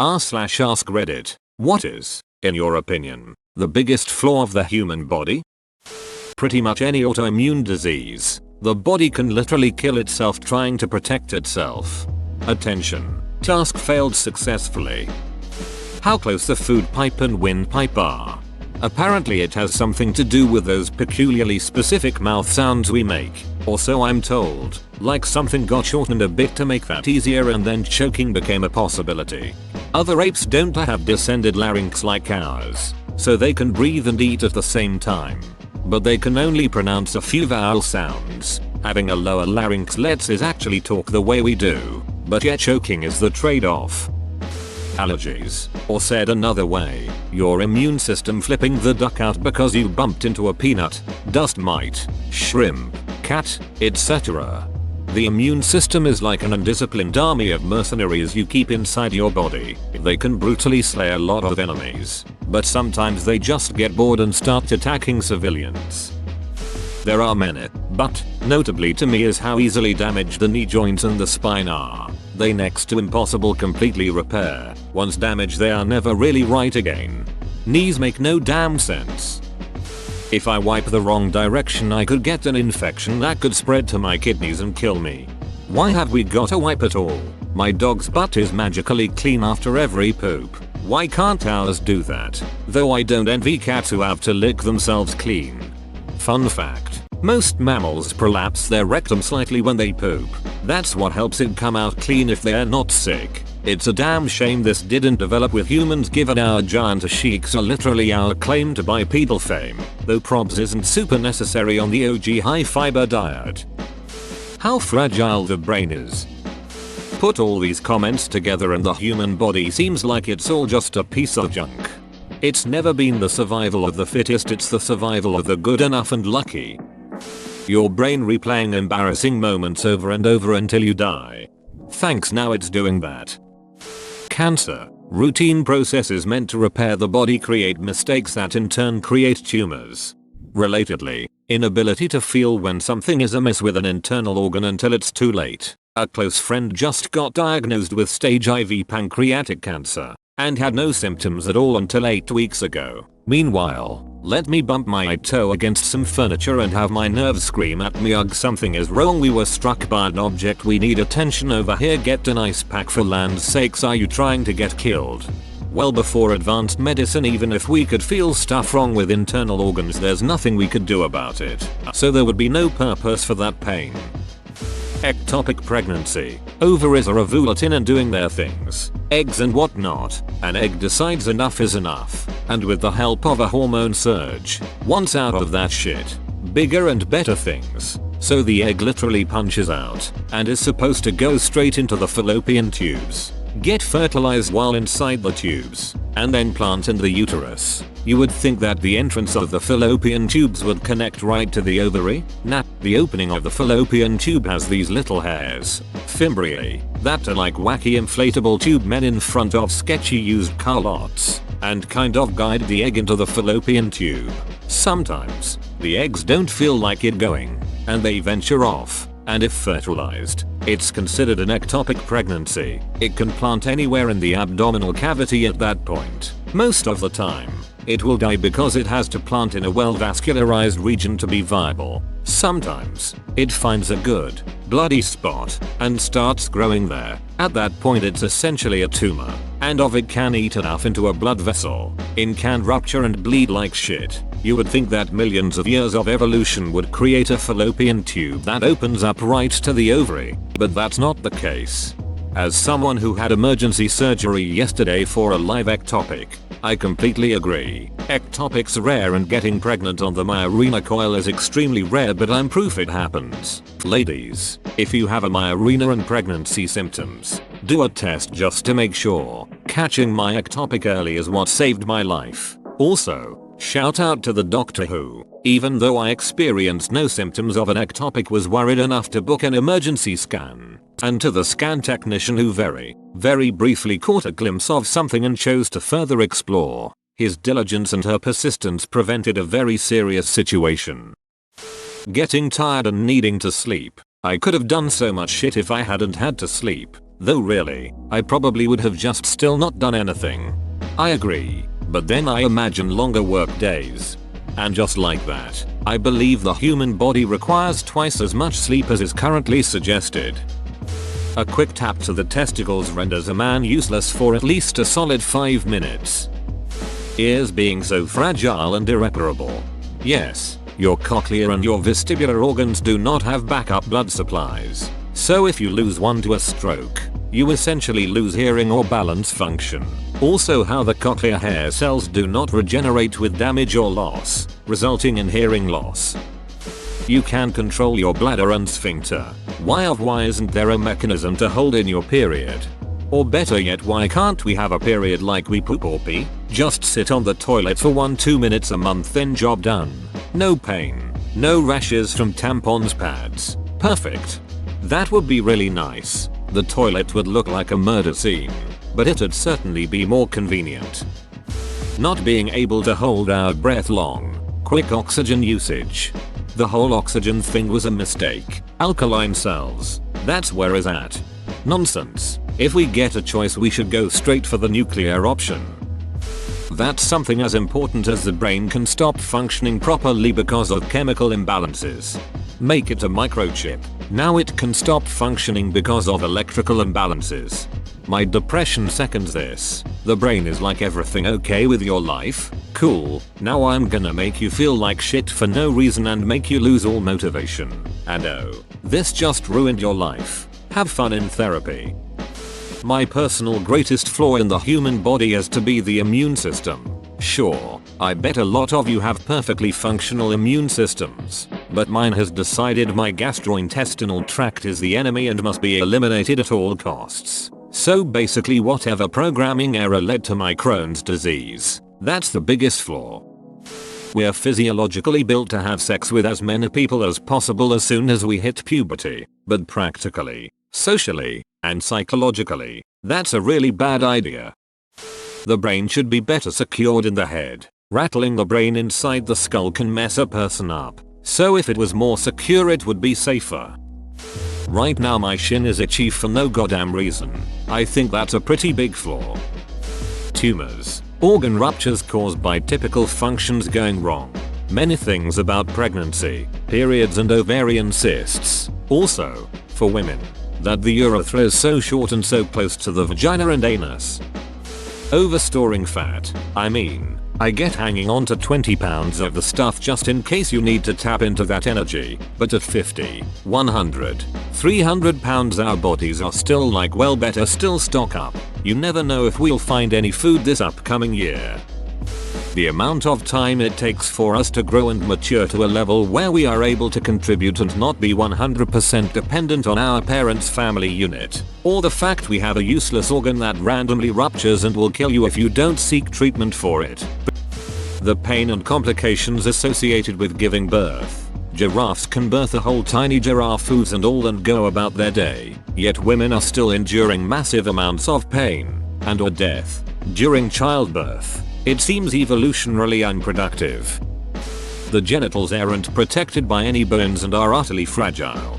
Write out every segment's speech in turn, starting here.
r/ask Reddit. What is, in your opinion, the biggest flaw of the human body? Pretty much any autoimmune disease. The body can literally kill itself trying to protect itself. Attention. Task failed successfully. How close the food pipe and windpipe are. Apparently it has something to do with those peculiarly specific mouth sounds we make, or so I'm told, like something got shortened a bit to make that easier and then choking became a possibility. Other apes don't have descended larynx like ours, so they can breathe and eat at the same time. But they can only pronounce a few vowel sounds. Having a lower larynx lets us actually talk the way we do, but yet choking is the trade-off. Allergies, or said another way, your immune system flipping the duck out because you bumped into a peanut, dust mite, shrimp, cat, etc. The immune system is like an undisciplined army of mercenaries you keep inside your body. They can brutally slay a lot of enemies, but sometimes they just get bored and start attacking civilians. There are many, but, notably to me is how easily damaged the knee joints and the spine are. They next to impossible completely repair. Once damaged they are never really right again. Knees make no damn sense. If I wipe the wrong direction I could get an infection that could spread to my kidneys and kill me. Why have we got a wipe at all? My dog's butt is magically clean after every poop. Why can't ours do that? Though I don't envy cats who have to lick themselves clean. Fun fact. Most mammals prolapse their rectum slightly when they poop. That's what helps it come out clean if they're not sick. It's a damn shame this didn't develop with humans given our giant sheiks are literally our claim to bipedal fame, though probs isn't super necessary on the OG high fiber diet. How fragile the brain is. Put all these comments together and the human body seems like it's all just a piece of junk. It's never been the survival of the fittest, it's the survival of the good enough and lucky. Your brain replaying embarrassing moments over and over until you die. Thanks, now it's doing that. Cancer. Routine processes meant to repair the body create mistakes that in turn create tumors. Relatedly, inability to feel when something is amiss with an internal organ until it's too late. A close friend just got diagnosed with stage IV pancreatic cancer and had no symptoms at all until 8 weeks ago. Meanwhile, let me bump my toe against some furniture and have my nerves scream at me, ugh, something is wrong, we were struck by an object, we need attention over here, get an ice pack for land's sakes, are you trying to get killed? Well, before advanced medicine, even if we could feel stuff wrong with internal organs, there's nothing we could do about it. So there would be no purpose for that pain. Ectopic pregnancy. Ovaries are ovulating and doing their things. Eggs and whatnot. An egg decides enough is enough. And with the help of a hormone surge, wants out of that shit bigger and better things. So the egg literally punches out and is supposed to go straight into the fallopian tubes, get fertilized while inside the tubes, and then plant in the uterus. You would think that the entrance of the fallopian tubes would connect right to the ovary? Nah, the opening of the fallopian tube has these little hairs, fimbriae, that are like wacky inflatable tube men in front of sketchy used car lots, and kind of guide the egg into the fallopian tube. Sometimes, the eggs don't feel like it going, and they venture off, and if fertilized, it's considered an ectopic pregnancy. It can plant anywhere in the abdominal cavity at that point. Most of the time, it will die because it has to plant in a well-vascularized region to be viable. Sometimes, it finds a good, bloody spot and starts growing there. At that point it's essentially a tumor, and of it can eat enough into a blood vessel. It can rupture and bleed like shit. You would think that millions of years of evolution would create a fallopian tube that opens up right to the ovary, but that's not the case. As someone who had emergency surgery yesterday for a live ectopic, I completely agree. Ectopics are rare and getting pregnant on the Myarena coil is extremely rare, but I'm proof it happens. Ladies, if you have a Myarena and pregnancy symptoms, do a test just to make sure. Catching my ectopic early is what saved my life. Also, shout out to the doctor who, even though I experienced no symptoms of an ectopic, was worried enough to book an emergency scan. And to the scan technician who very briefly caught a glimpse of something and chose to further explore. His diligence and her persistence prevented a very serious situation. Getting tired and needing to sleep. I could have done so much shit if I hadn't had to sleep. Though really, I probably would have just still not done anything. I agree, but then I imagine longer work days. And just like that, I believe the human body requires twice as much sleep as is currently suggested. A quick tap to the testicles renders a man useless for at least a solid 5 minutes. Ears being so fragile and irreparable. Yes, your cochlea and your vestibular organs do not have backup blood supplies. So if you lose one to a stroke, you essentially lose hearing or balance function. Also how the cochlear hair cells do not regenerate with damage or loss, resulting in hearing loss. You can control your bladder and sphincter. Why isn't there a mechanism to hold in your period? Or better yet, why can't we have a period like we poop or pee? Just sit on the toilet for 1-2 minutes a month, then job done. No pain. No rashes from tampons, pads. Perfect. That would be really nice. The toilet would look like a murder scene, but it'd certainly be more convenient. Not being able to hold our breath long. Quick oxygen usage. The whole oxygen thing was a mistake. Alkaline cells. That's where it's at. Nonsense. If we get a choice, we should go straight for the nuclear option. That's something as important as the brain can stop functioning properly because of chemical imbalances. Make it a microchip. Now it can stop functioning because of electrical imbalances. My depression seconds this. The brain is like, everything okay with your life? Cool. Now I'm gonna make you feel like shit for no reason and make you lose all motivation. And oh, this just ruined your life. Have fun in therapy. My personal greatest flaw in the human body is to be the immune system. Sure, I bet a lot of you have perfectly functional immune systems, but mine has decided my gastrointestinal tract is the enemy and must be eliminated at all costs. So basically whatever programming error led to my Crohn's disease, that's the biggest flaw. We're physiologically built to have sex with as many people as possible as soon as we hit puberty, but practically, socially, and psychologically, that's a really bad idea. The brain should be better secured in the head. Rattling the brain inside the skull can mess a person up, so if it was more secure it would be safer. Right now my shin is itchy for no goddamn reason. I think that's a pretty big flaw. Tumors. Organ ruptures caused by typical functions going wrong. Many things about pregnancy, periods and ovarian cysts. Also, for women, that the urethra is so short and so close to the vagina and anus. Overstoring fat. I get hanging on to 20 pounds of the stuff just in case you need to tap into that energy, but at 50, 100, 300 pounds our bodies are still like, well, better still stock up. You never know if we'll find any food this upcoming year. The amount of time it takes for us to grow and mature to a level where we are able to contribute and not be 100% dependent on our parents' family unit, or the fact we have a useless organ that randomly ruptures and will kill you if you don't seek treatment for it. The pain and complications associated with giving birth. Giraffes can birth a whole tiny giraffe foods and all and go about their day, yet women are still enduring massive amounts of pain and or death during childbirth. It seems evolutionarily unproductive. The genitals aren't protected by any bones and are utterly fragile.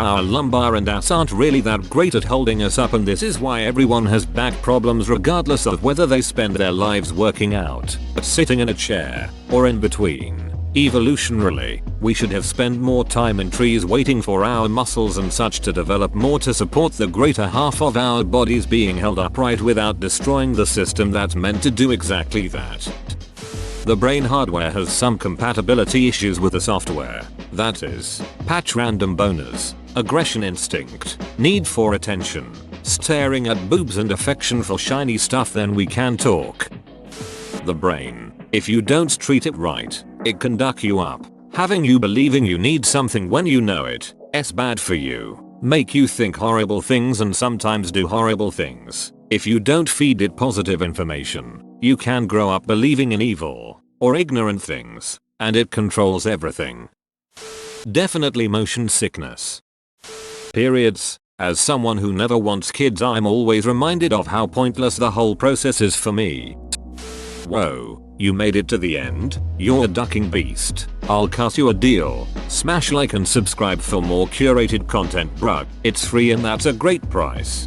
Our lumbar and ass aren't really that great at holding us up, and this is why everyone has back problems regardless of whether they spend their lives working out, sitting in a chair, or in between. Evolutionarily, we should have spent more time in trees waiting for our muscles and such to develop more to support the greater half of our bodies being held upright without destroying the system that's meant to do exactly that. The brain hardware has some compatibility issues with the software. That is, patch random boners, aggression instinct, need for attention, staring at boobs and affection for shiny stuff, then we can talk. The brain, if you don't treat it right, it can duck you up, having you believing you need something when you know it's bad for you, make you think horrible things and sometimes do horrible things. If you don't feed it positive information, you can grow up believing in evil or ignorant things, and it controls everything. Definitely motion sickness. Periods. As someone who never wants kids, I'm always reminded of how pointless the whole process is for me. Whoa, you made it to the end? You're a ducking beast. I'll cut you a deal. Smash like and subscribe for more curated content, bruh. It's free and that's a great price.